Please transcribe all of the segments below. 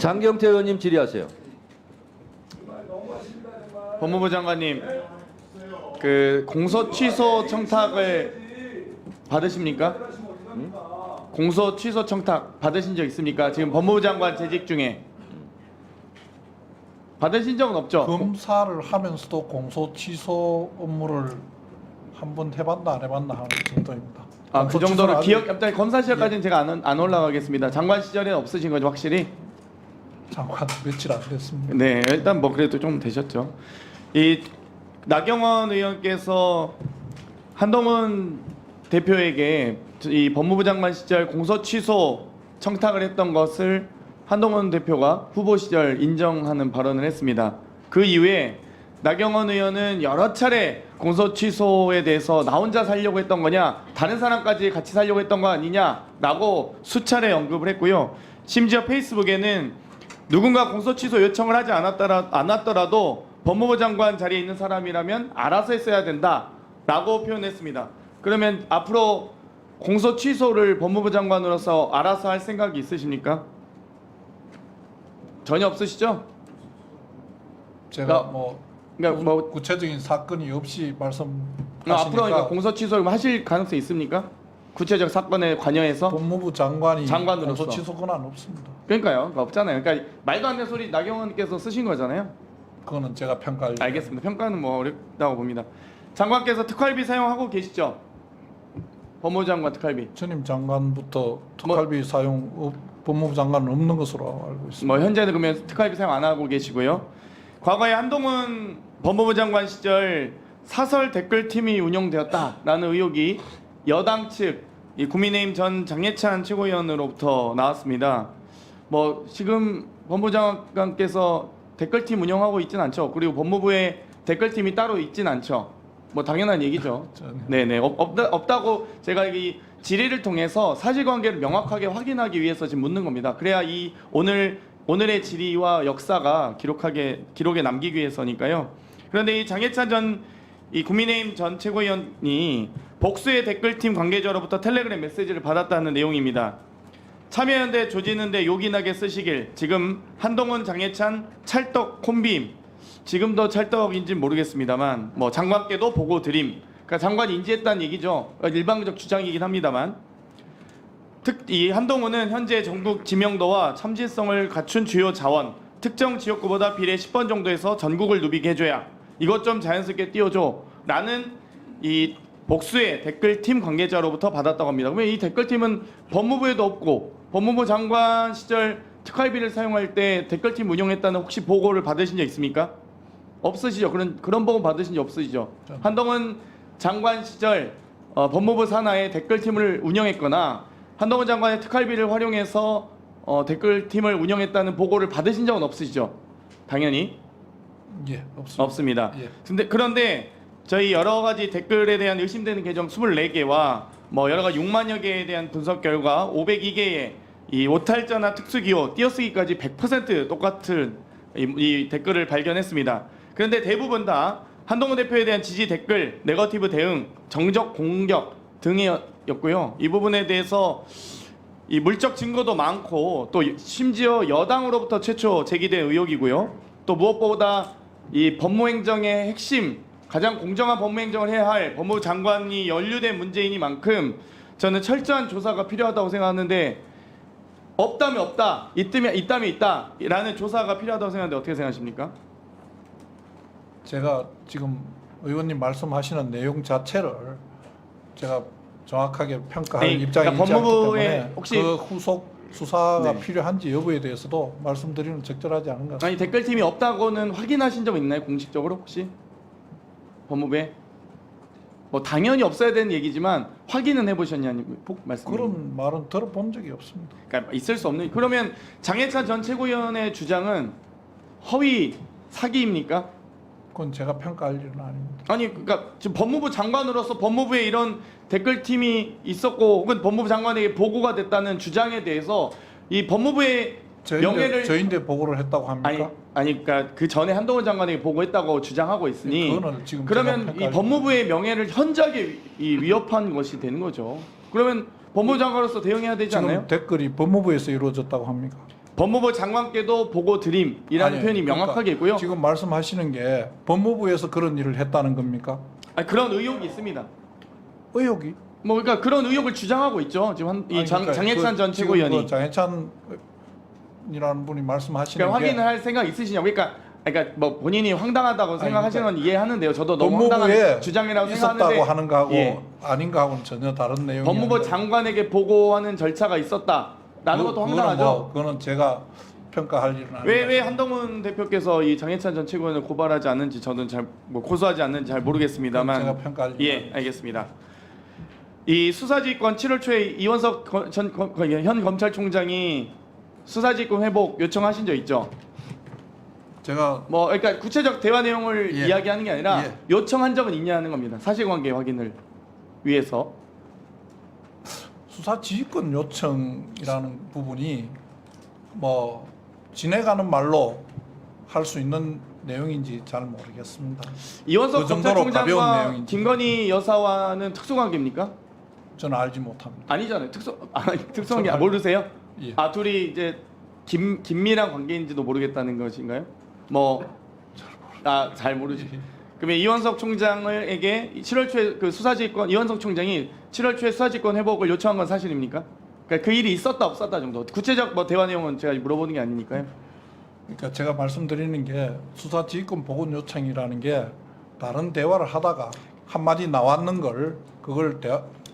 장경태 의원님 질의하세요. 법무부 장관님, 그 공소 취소 청탁을 받으십니까? 공소 취소 청탁 받으신 적 있습니까? 지금 법무부 장관 재직 중에 받으신 적은 없죠? 검사를 하면서도 공소 취소 업무를 한번 해봤나 안 해봤나 하는 정도입니다. 아, 그 정도로 아직- 기억, 일단 검사 시절까지는 제가 안 올라가겠습니다. 장관 시절에는 없으신 거죠, 확실히? 장관 며칠 안 됐습니다. 네, 일단 뭐 그래도 좀 되셨죠. 이 나경원 의원께서 한동훈 대표에게 이 법무부 장관 시절 공소 취소 청탁을 했던 것을 한동훈 대표가 후보 시절 인정하는 발언을 했습니다. 그 이후에 나경원 의원은 여러 차례 공소 취소에 대해서 나 혼자 살려고 했던 거냐, 다른 사람까지 같이 살려고 했던 거 아니냐라고 수차례 언급을 했고요. 심지어 페이스북에는 누군가 공소 취소 요청을 하지 않았더라도 법무부 장관 자리에 있는 사람이라면 알아서 했어야 된다라고 표현했습니다. 그러면 앞으로 공소 취소를 법무부 장관으로서 알아서 할 생각이 있으십니까? 전혀 없으시죠? 제가 그러니까 뭐 구체적인 사건이 없이 말씀하시니까 앞으로 그러니까 공소 취소를 하실 가능성이 있습니까? 구체적 사건에 관여해서 법무부 장관이 장관으로서. 공소 취소 권한 없습니다. 그러니까요, 그러니까 없잖아요. 그러니까 말도 안 되는 소리 나경원께서 쓰신 거잖아요. 그거는 제가 평가할. 알겠습니다. 평가는 뭐 어렵다고 봅니다. 장관께서 특활비 사용하고 계시죠? 법무부 장관 특활비. 전임 장관부터 특활비 사용 법무부 장관은 없는 것으로 알고 있습니다. 뭐 현재는 그러면 특활비 사용 안 하고 계시고요. 과거에 한동훈 법무부 장관 시절 사설 댓글팀이 운영되었다라는 의혹이 여당 측 이 국민의힘 전 장예찬 최고위원으로부터 나왔습니다. 뭐 지금 법무부 장관께서 댓글팀 운영하고 있진 않죠. 그리고 법무부에 댓글팀이 따로 있진 않죠. 뭐 당연한 얘기죠. 네네 없다고 제가 이 질의를 통해서 사실관계를 명확하게 확인하기 위해서 지금 묻는 겁니다. 그래야 이 오늘의 질의와 역사가 기록에 남기기 위해서니까요. 그런데 이 장예찬 전 이 국민의힘 전 최고위원이 복수의 댓글팀 관계자로부터 텔레그램 메시지를 받았다는 내용입니다. 참여연대 조지는데 요긴하게 쓰시길. 지금 한동훈 장예찬 찰떡 콤비임. 지금도 찰떡인지는 모르겠습니다만 뭐 장관께도 보고 드림. 그러니까 장관이 인지했다는 얘기죠. 일방적 주장이긴 합니다만 이 한동훈은 현재 전국 지명도와 참신성을 갖춘 주요 자원, 특정 지역구보다 비례 10번 정도에서 전국을 누비게 해줘야 이것 좀 자연스럽게 띄워줘 라는 이 복수의 댓글팀 관계자로부터 받았다고 합니다. 그러면 이 댓글팀은 법무부에도 없고 법무부 장관 시절 특활비를 사용할 때 댓글팀 운영했다는 혹시 보고를 받으신 적 있습니까? 없으시죠? 그런 보고 받으신 적 없으시죠? 한동훈 장관 시절 법무부 산하에 댓글팀을 운영했거나 한동훈 장관의 특활비를 활용해서 댓글팀을 운영했다는 보고를 받으신 적은 없으시죠? 당연히 예, 없습니다. 없습니다. 예. 그런데 저희 여러 가지 댓글에 대한 의심되는 계정 24개와 뭐 여러 가지 6만여 개에 대한 분석 결과 502개의 이 오탈자나 특수기호, 띄어쓰기까지 100% 똑같은 이 댓글을 발견했습니다. 그런데 대부분 다 한동훈 대표에 대한 지지 댓글, 네거티브 대응, 정적 공격 등이었고요. 이 부분에 대해서 이 물적 증거도 많고 또 심지어 여당으로부터 최초 제기된 의혹이고요. 또 무엇보다 이 법무행정의 핵심, 가장 공정한 법무행정을 해야 할 법무부 장관이 연루된 문제이니만큼 저는 철저한 조사가 필요하다고 생각하는데 없다면 없다, 있다면 있다라는 조사가 필요하다고 생각하는데 어떻게 생각하십니까? 제가 지금 의원님 말씀하시는 내용 자체를 제가 정확하게 평가할 아니, 입장이 그러니까 있지 않기 법무부에 때문에 혹시 그 후속 수사가 네. 필요한지 여부에 대해서도 말씀드리는 적절하지 않은 것 같습니다. 아니 댓글팀이 없다고는 확인하신 적 있나요? 공식적으로 혹시? 법무부에? 뭐 당연히 없어야 되는 얘기지만 확인은 해보셨냐는 말씀. 그런 말은 들어본 적이 없습니다. 그러니까 있을 수 없는. 그러면 장해찬 전 최고위원의 주장은 허위 사기입니까? 그건 제가 평가할 일은 아닙니다. 아니 그러니까 지금 법무부 장관으로서 법무부에 이런 댓글팀이 있었고 혹은 법무부 장관에게 보고가 됐다는 주장에 대해서 이 법무부의 명예를 저인데 보고를 했다고 합니까? 아니 그러니까 그 전에 한동훈 장관에게 보고했다고 주장하고 있으니 그거는 지금 그러면 이 법무부의 명예를 현저하게 위협한 것이 되는 거죠. 그러면 법무부 장관으로서 대응해야 되지 지금 않나요? 댓글이 법무부에서 이루어졌다고 합니까? 법무부 장관께도 보고 드림이라는 아니, 표현이 그러니까 명확하게 있고요. 지금 말씀하시는 게 법무부에서 그런 일을 했다는 겁니까? 아니, 그런 의혹이 있습니다. 의혹이? 뭐 그러니까 그런 의혹을 주장하고 있죠. 지금 아니, 그러니까 장해찬 전 지금 최고위원이. 그 장해찬이라는 분이 말씀하시는 그러니까 게 확인을 할 생각 있으시냐고. 그러니까 뭐 본인이 황당하다고 생각하시는 건 그러니까 이해하는데요. 저도 너무 법무부에 황당한 주장이라고 있었다고 생각하는데 하는 거하고 예. 아닌 거하고는 전혀 다른 내용이 법무부 아닌데. 장관에게 보고하는 절차가 있었다라는 것도 그거는 황당하죠. 뭐, 그거는 제가 평가할 일은 아니에요. 왜 한동훈 대표께서 이 장해찬 전 최고위원을 고발하지 않는지 저는 잘 뭐 고소하지 않는지 잘 모르겠습니다만 제가 평가할 일은 예 알겠습니다. 이 수사지휘권 7월 초에 이원석 현 검찰총장이 수사지휘권 회복 요청하신 적 있죠? 제가 뭐 그러니까 구체적 대화 내용을 예. 이야기하는 게 아니라 예. 요청한 적은 있냐는 겁니다. 사실관계 확인을 위해서. 수사 지휘권 요청이라는 부분이 뭐 지내가는 말로 할 수 있는 내용인지 잘 모르겠습니다. 이원석 그 정도로 가벼운 검찰총장과 내용인지. 김건희 여사와는 특수관계입니까? 저는 알지 못합니다. 아니잖아요. 특수관계 모르세요? 예. 아 둘이 이제 긴밀한 관계인지도 모르겠다는 것인가요? 뭐 잘 모르지. 그러면 이원석 총장에게 7월 초에 그 수사지휘권 이원석 총장이 7월 초에 수사지휘권 회복을 요청한 건 사실입니까? 그러니까 그 일이 있었다 없었다 정도. 구체적 뭐 대화 내용은 제가 물어보는 게 아니니까요. 그러니까 제가 말씀드리는 게 수사 지휘권 보건 요청이라는 게 다른 대화를 하다가 한마디 나왔는 걸 그걸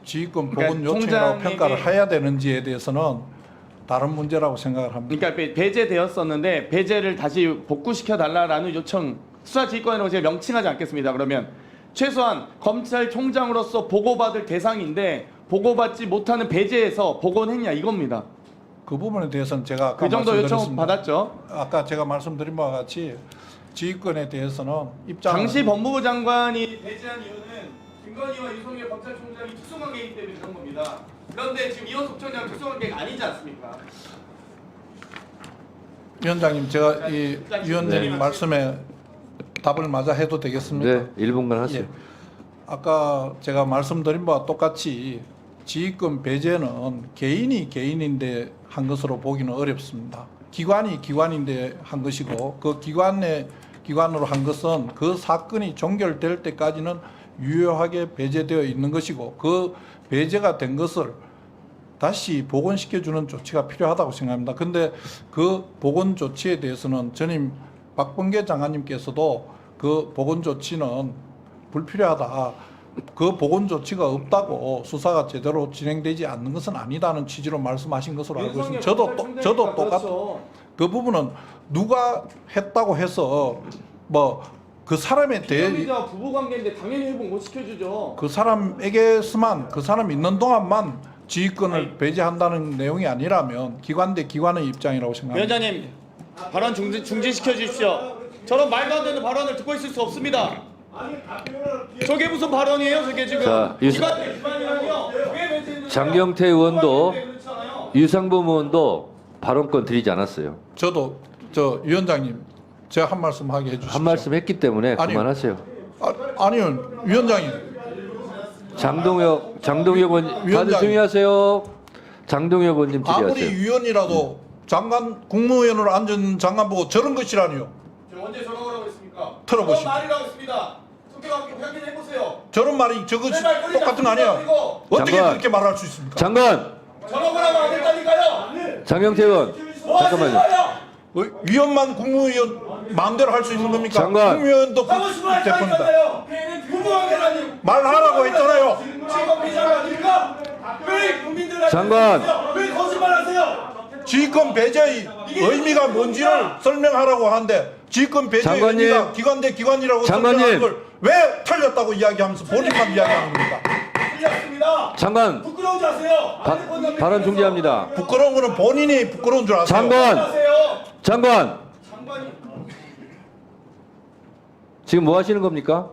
지휘권 그러니까 보건 요청이라고 총장에게- 평가를 해야 되는지에 대해서는 다른 문제라고 생각을 합니다. 그러니까 배제되었었는데 배제를 다시 복구시켜 달라라는 요청 수사지휘권이라고 제가 명칭하지 않겠습니다. 그러면 최소한 검찰총장으로서 보고받을 대상인데 보고받지 못하는 배제해서 보고했냐 이겁니다. 그 부분에 대해서는 제가 아까 그 정도 요청 말씀드렸습니다. 받았죠. 아까 제가 말씀드린 바와 같이 지휘권에 대해서는 입장을 당시 법무부 장관이 배제한 이유는 김건희와 유석열 검찰총장이 특수관계이기 때문에 그런 겁니다. 그런데 지금 이원석 총장 특수관계가 아니지 않습니까? 위원장님 제가 이 일단 위원장님 네. 말씀에 답을 마저 해도 되겠습니까? 네, 1분간 하세요. 예. 아까 제가 말씀드린 바와 똑같이 지휘권 배제는 개인이 개인인데 한 것으로 보기는 어렵습니다. 기관이 기관인데 한 것이고 그 기관으로 한 것은 그 사건이 종결될 때까지는 유효하게 배제되어 있는 것이고 그 배제가 된 것을 다시 복원시켜주는 조치가 필요하다고 생각합니다. 근데 그 복원 조치에 대해서는 전임 박범계 장관님께서도 그 복원 조치는 불필요하다. 그 복원 조치가 없다고 수사가 제대로 진행되지 않는 것은 아니다는 취지로 말씀하신 것으로 알고 있습니다. 저도 똑같. 그 부분은 누가 했다고 해서 뭐 그 사람에 대해 피해자 부부 관계인데 당연히 회복 못 시켜주죠. 그 사람에게서만 그 사람 있는 동안만 지휘권을 배제한다는 내용이 아니라면 기관 대 기관의 입장이라고 생각합니다. 위원장님 발언 중지시켜 주십시오. 저런 말도 안 되는 발언을 듣고 있을 수 없습니다. 저게 무슨 발언이에요? 저게 지금 자, 기관 대 기관이라뇨? 왜 배제했는지 장경태 의원도 그렇잖아요. 유상범 의원도 발언권 드리지 않았어요. 저도 저 위원장님 제가 한 말씀 하게 해주시죠. 한 말씀 했기 때문에 아니요. 그만하세요. 아니요 위원장님 장동혁 의원 다들 위원장님. 조용히 하세요. 장동혁 의원님 아무리 질의하세요. 위원이라도 장관 국무위원으로 앉은 장관 보고 저런 것이라니요. 저 언제 저런 거라고 했습니까? 들어보시죠. 저런 말이라고 했습니다. 성격 확인해 보세요. 저런 말이 저거 제발 꺼리지 똑같은 거 아니야? 않습니다, 이거. 어떻게 장관. 그렇게 말할 수 있습니까? 장관, 저런 거라고 안 했다니까요. 장경태 의원, 뭐 하시는 잠깐만요. 거예요? 위원만 국무위원 마음대로 할 수 있는 겁니까? 장관. 국무위원도 하고 싶어 대표입니다. 했다니까요. 궁금하게라니. 말하라고 했잖아요. 지금 비자입니까? 왜 국민들 장관. 왜 거짓말하세요? 지휘권 배제의 의미가 뭔지를 설명하라고 하는데 지휘권 배제의 장관님. 의미가 기관 대 기관이라고 장관님. 설명하는 걸 왜 틀렸다고 이야기하면서 본인만 이야기하는 겁니까? 틀렸습니다. 장관 부끄러운지 아세요? 발언 중지합니다. 부끄러운 거는 본인이 부끄러운 줄 아세요? 장관, 아세요? 장관, 장관이 지금 뭐 하시는 겁니까?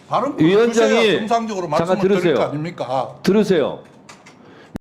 발언 위원장이 주셔야 정상적으로 잠깐 말씀을 드릴 거 들으세요. 아닙니까? 들으세요.